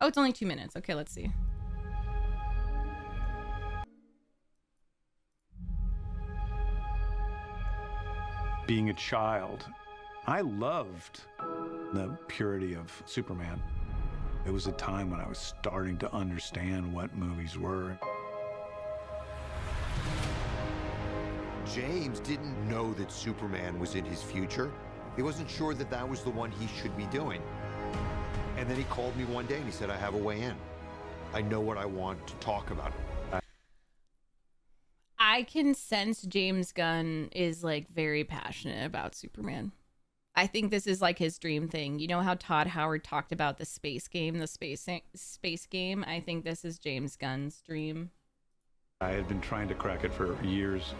Oh, it's only 2 minutes. Okay, let's see. Being a child, I loved the purity of Superman. It was a time when I was starting to understand what movies were. James didn't know that Superman was in his future. He wasn't sure that that was the one he should be doing. And then he called me one day and he said, I have a way in. I know what I want to talk about. I can sense James Gunn is like very passionate about Superman. I think this is like his dream thing. You know how Todd Howard talked about the space game, the space game? I think this is James Gunn's dream. I had been trying to crack it for years.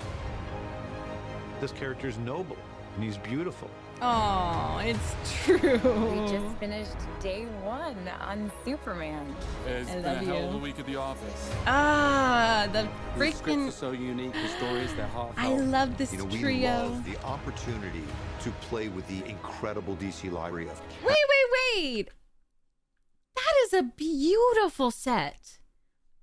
This character is noble and he's beautiful. Oh, it's true. We just finished day 1 on Superman. It's I been love a hell of a you. week at the office. Ah, the The scripts are freaking... so unique, the stories, the heartfelt. I love this You know, we trio. love the opportunity to play with the incredible DC library of Wait. That is a beautiful set.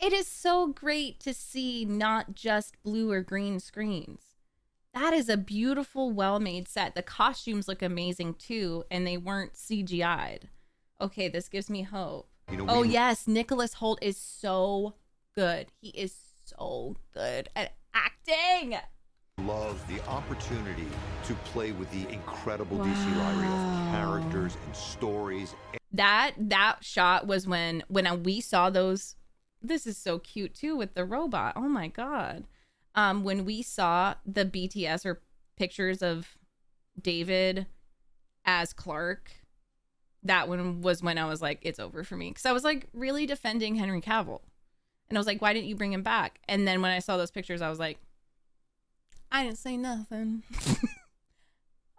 It is so great to see not just blue or green screens. That is a beautiful, well-made set. The costumes look amazing too, and they weren't CGI'd. Okay, this gives me hope. You know, Oh we yes, Nicholas Hoult is so good. He is so good at acting. love the opportunity to play with the incredible DC library of characters and stories. That shot was when we saw those. This is so cute too with the robot. Oh my god. When we saw the BTS or pictures of David as Clark, that one was when I was like, it's over for me. Because I was like really defending Henry Cavill. And I was like, why didn't you bring him back? And then when I saw those pictures, I was like, I didn't say nothing.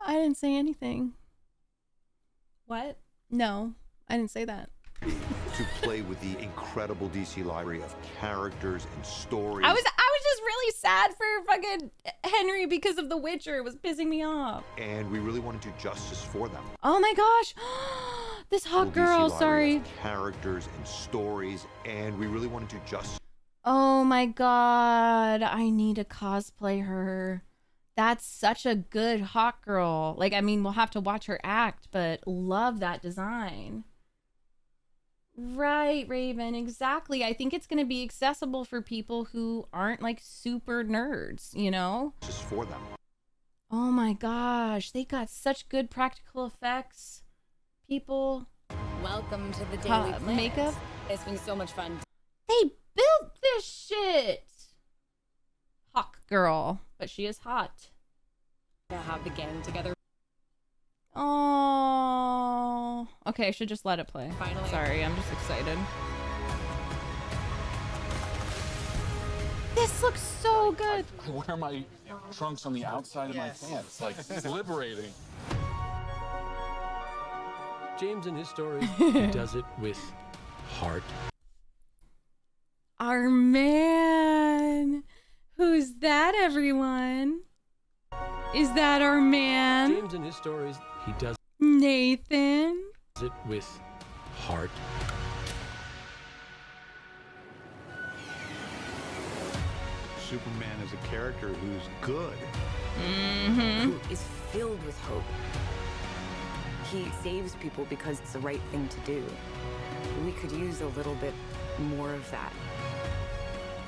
I didn't say anything. What? No, I didn't say that. To play with the incredible DC library of characters and stories. I was just really sad for fucking Henry because of The Witcher. It was pissing me off. And we really want to do justice for them. Oh my gosh. This hot DC girl, library sorry. of characters and stories, and we really want to do justice. Oh my god. I need to cosplay her. That's such a good hot girl. Like, I mean, we'll have to watch her act, but love that design. Right, Raven, exactly. I think it's going to be accessible for people who aren't like super nerds, you know? Just for them. Oh my gosh, they got such good practical effects. People, Welcome to the Daily Planet. makeup. It's been so much fun They built this shit. Hawk girl, but she is hot. to have the gang together. Oh, okay, I should just let it play. Finally. Sorry, I'm just excited. This looks so good. I wear my trunks on the outside of my pants. Like, it's liberating. James and his stories, he does it with heart. Our man. Who's that, everyone? Is that our man? James and his stories, he does Nathan? it with heart. Superman is a character who's good. Mm-hmm. Who is filled with hope. He saves people because it's the right thing to do. We could use a little bit more of that.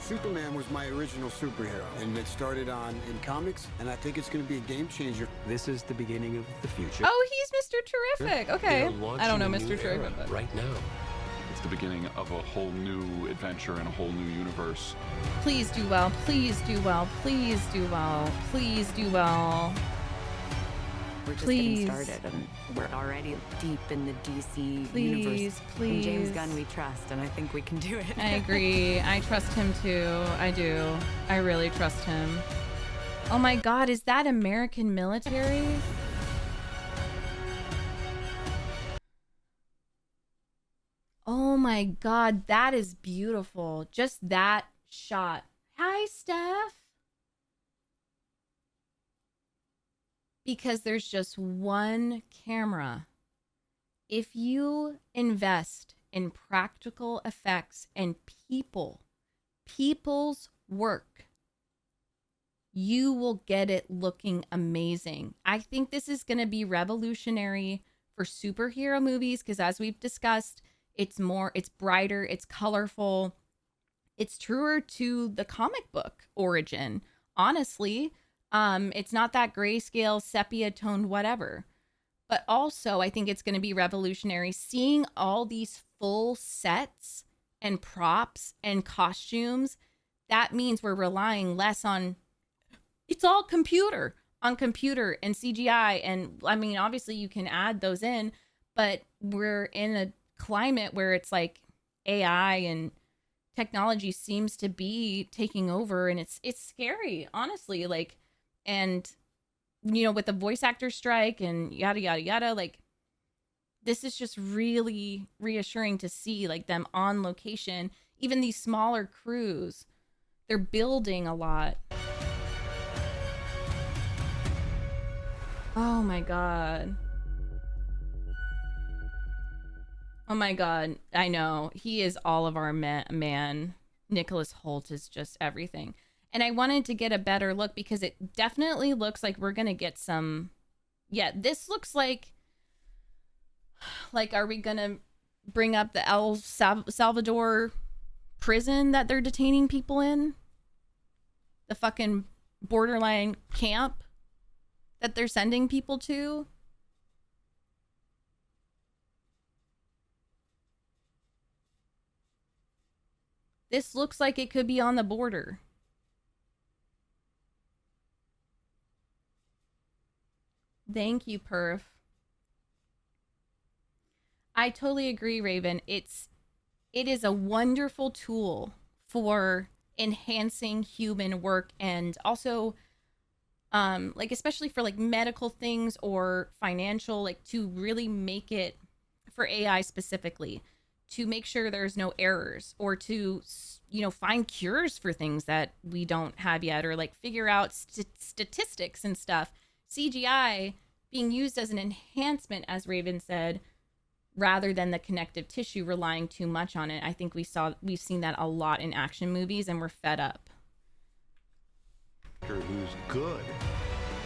Superman was my original superhero, and it started on in comics, and I think it's going to be a game changer. This is the beginning of the future. Oh, he's Mr. Terrific. Okay. They are I launching don't know a Mr. new Terrific, era but right now. It's the beginning of a whole new adventure and a whole new universe. please do well. Please do well. Please do well. Please do well. We're just Please. getting started, and we're already deep in the DC Please, universe. please. And James Gunn we trust, and I think we can do it. I agree. I trust him too. I do. I really trust him. Oh my god, is that American military? Oh my god, that is beautiful. Just that shot. Hi, Steph. Because there's just one camera. If you invest in practical effects and people's work, you will get it looking amazing. I think this is going to be revolutionary for superhero movies because, as we've discussed, it's brighter, it's colorful, it's truer to the comic book origin. Honestly, it's not that grayscale, sepia toned, whatever. But also, I think it's going to be revolutionary seeing all these full sets and props and costumes. That means we're relying less on, it's all computer and CGI. And I mean, obviously you can add those in, but we're in a climate where it's like AI and technology seems to be taking over, and it's scary, honestly. Like, and you know, with the voice actor strike and yada yada yada, like, this is just really reassuring to see, like, them on location. Even these smaller crews, they're building a lot. Oh my god. Oh my god, I know. He is all of our man. Nicholas Hoult is just everything. And I wanted to get a better look because it definitely looks like we're going to get some... Yeah, this looks like... Like, are we going to bring up the El Salvador prison that they're detaining people in? The fucking borderline camp that they're sending people to? This looks like it could be on the border. Thank you, Perf. I totally agree, Raven. It is a wonderful tool for enhancing human work, and also like, especially for like medical things or financial, like, to really make it, for AI specifically, to make sure there's no errors, or to, you know, find cures for things that we don't have yet, or like figure out statistics and stuff. CGI being used as an enhancement, as Raven said, rather than the connective tissue relying too much on it. I think we've seen that a lot in action movies, and we're fed up. Who's good.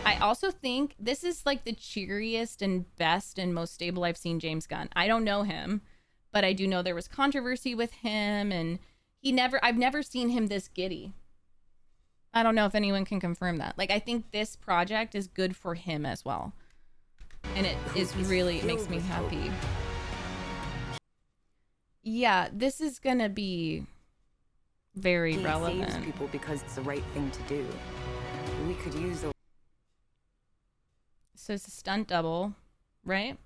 I also think this is like the cheeriest and best and most stable I've seen James Gunn. I don't know him, but I do know there was controversy with him, and I've never seen him this giddy. I don't know if anyone can confirm that. Like, I think this project is good for him as well. And it makes me happy. Yeah, this is gonna be very relevant. Saves people because it's the right thing to do. We could use a... So it's a stunt double, right?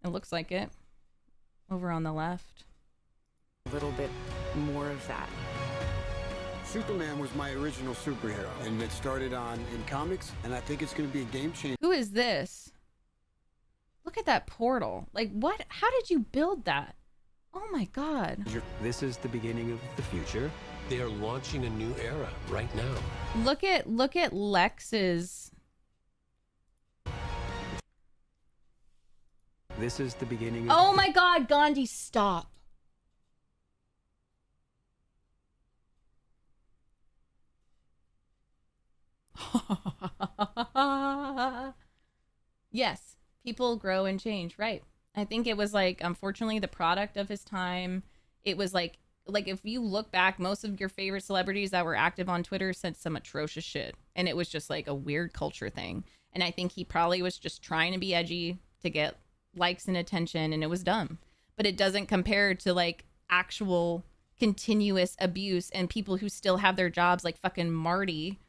It looks like it. Over on the left. A little bit more of that. Superman was my original superhero, and it started in comics, and I think it's going to be a game changer. Who is this? Look at that portal. Like, what? How did you build that? Oh my god. This is the beginning of the future. They are launching a new era right now. Look at Lex's. This is the beginning of... Oh my god, Gandhi, stop. Yes, people grow and change, right? I think it was like, unfortunately, the product of his time. It was like if you look back, most of your favorite celebrities that were active on Twitter said some atrocious shit, and it was just like a weird culture thing. And I think he probably was just trying to be edgy to get likes and attention, and it was dumb. But it doesn't compare to like actual continuous abuse and people who still have their jobs, like fucking Marty,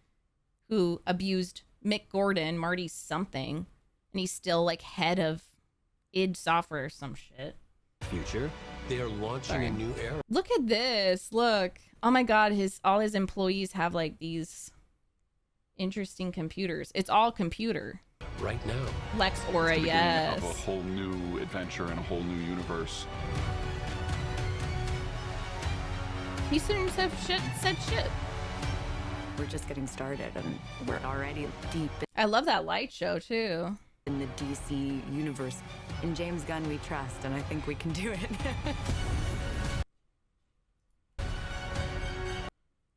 who abused Mick Gordon. Marty's something, and he's still like head of id Software or some shit. Future. They are launching a new era. Look at this. Look. Oh my god, all his employees have like these interesting computers. It's all computer. Right now. Lex Aura, yes. Of a whole new adventure and a whole new universe. He shouldn't have said shit. We're just getting started, and we're already deep. I love that light show too. in the DC universe. In James Gunn we trust, and I think we can do it.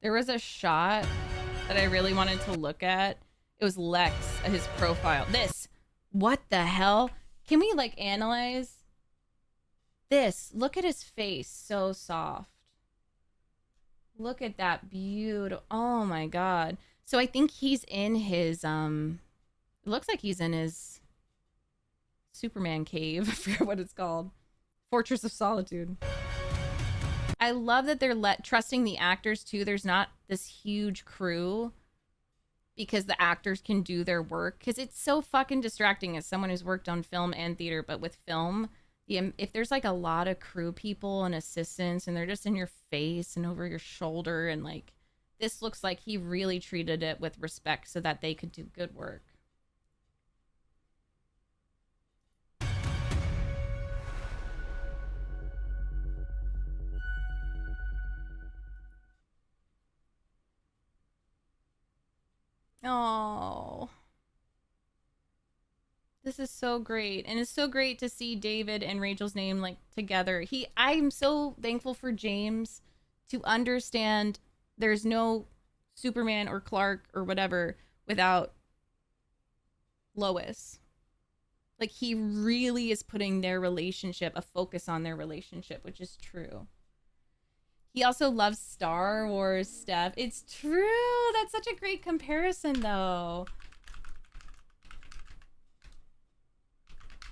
There was a shot that I really wanted to look at. It was Lex, his profile. This. What the hell? Can we like analyze this? Look at his face. So soft. Look at that beautiful. Oh my God. So I think he's in his, it looks like he's in his Superman cave. I forget what it's called. Fortress of Solitude. I love that they're trusting the actors too. There's not this huge crew because the actors can do their work. Because it's so fucking distracting as someone who's worked on film and theater, but with film, if there's like a lot of crew people and assistants and they're just in your face and over your shoulder, and like this looks like he really treated it with respect so that they could do good work. Oh, this is so great. And it's so great to see David and Rachel's name like together. I'm so thankful for James to understand there's no Superman or Clark or whatever without Lois. Like he really is putting their relationship, a focus on their relationship, which is true. He also loves Star Wars stuff. It's true. That's such a great comparison, though.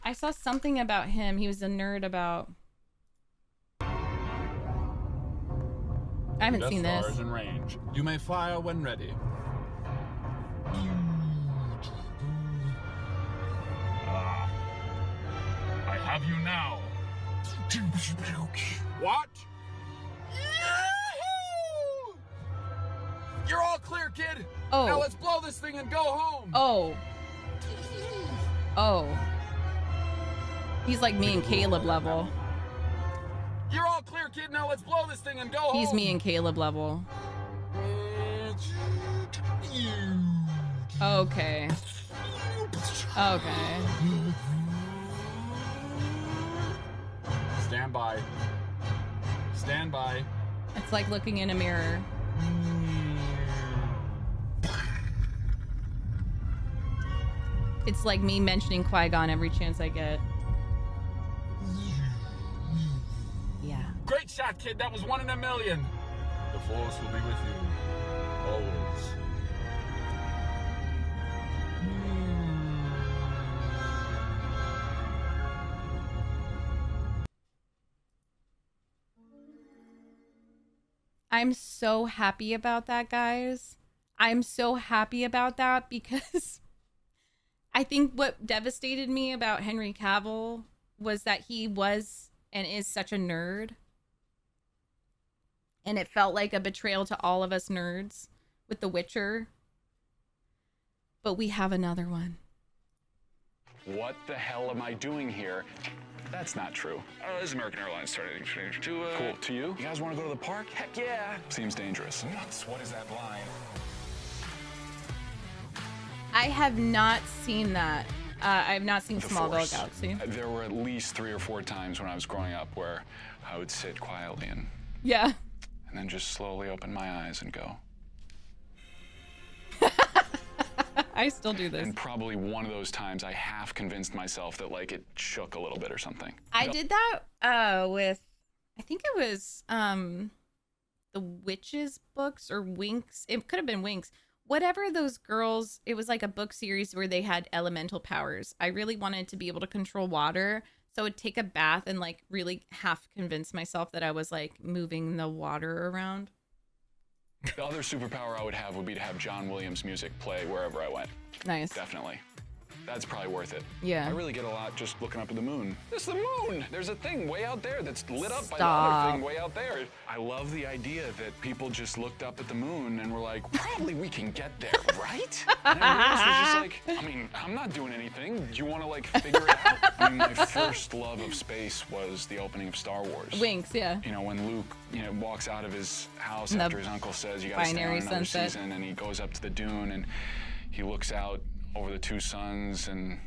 I saw something about him. He was a nerd about... I haven't seen this. Death Star is in range. You may fire when ready. I have you now. What? Yahoo! You're all clear, kid. Oh. Now let's blow this thing and go home. Oh. Oh. He's like me and Caleb level. You're all clear, kid. Now let's blow this thing and go home. He's me and Caleb level. Okay. Okay. Stand by. Stand by. It's like looking in a mirror. It's like me mentioning Qui-Gon every chance I get. Yeah. Great shot, kid. That was 1 in a million. The Force will be with you. Always. I'm so happy about that, guys. I'm so happy about that because I think what devastated me about Henry Cavill was that he was and is such a nerd. And it felt like a betrayal to all of us nerds with The Witcher. But we have another one. What the hell am I doing here? That's not true. This is American Airlines starting to Cool. To you? You guys want to go to the park? Heck yeah. Seems dangerous. Nuts. What is that line? I have not seen that. I have not seen The Smallville Force. Galaxy. There were at least 3 or 4 times when I was growing up where I would sit quietly and Yeah. then just slowly open my eyes and go. I still do this. And probably one of those times I half convinced myself that like it shook a little bit or something. I did that with, I think it was the Witches books or Winx. It could have been Winx. Whatever those girls, it was like a book series where they had elemental powers. I really wanted to be able to control water. So I would take a bath and like really half convince myself that I was like moving the water around. The other superpower I would have would be to have John Williams music play wherever I went. Nice. Definitely. That's probably worth it. Yeah. I really get a lot just looking up at the moon. It's the moon! There's a thing way out there that's lit up by the Stop. other thing way out there. I love the idea that people just looked up at the moon and were like, probably we can get there, right? And everybody else was just like, I mean, I'm not doing anything. Do you want to like figure it out? I mean, my first love of space was the opening of Star Wars. Winx, yeah. You know, when Luke, walks out of his house The after his uncle says you gotta stay on binary another sunset. season, and he goes up to the dune and he looks out over the 2 suns and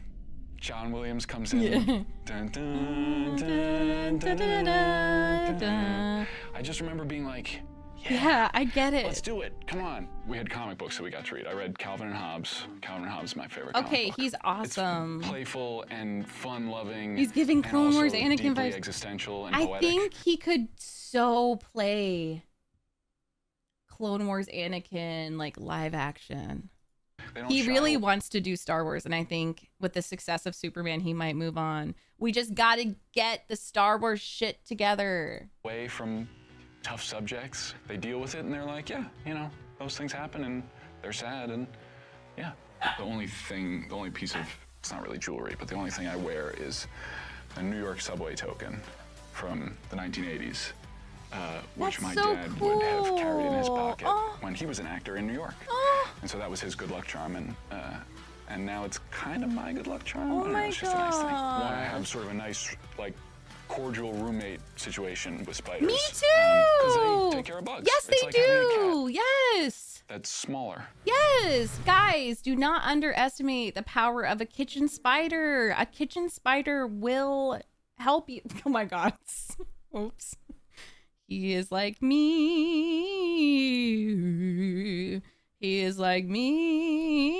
John Williams comes in. Yeah. Dun, dun, dun, dun, dun, dun, dun. I just remember being like, yeah, I get it. let's do it. Come on. We had comic books that we got to read. I read Calvin and Hobbes. Calvin and Hobbes is my favorite comic book. He's awesome. It's playful and fun-loving. He's giving Clone Wars Anakin deeply vibes. Existential and I poetic. think he could so play Clone Wars Anakin like live action. He really wants to do Star Wars, and I think with the success of Superman, he might move on. We just got to get the Star Wars shit together. Away from tough subjects, they deal with it, and they're like, yeah, you know, those things happen, and they're sad, and yeah. The only piece of, it's not really jewelry, but the only thing I wear is a New York subway token from the 1980s, which my dad would have carried in his pocket when he was an actor in New York. And so that was his good luck charm, and now it's kind of my good luck charm. Oh I don't know, my it's just a nice thing. One, I have sort of a nice, like, cordial roommate situation with spiders. Me too! Because they take care of bugs. Yes, It's they like having a do. Yes. that's smaller. Yes, guys, do not underestimate the power of a kitchen spider. A kitchen spider will help you. Oh my God. Oops. He is like me. He is like me.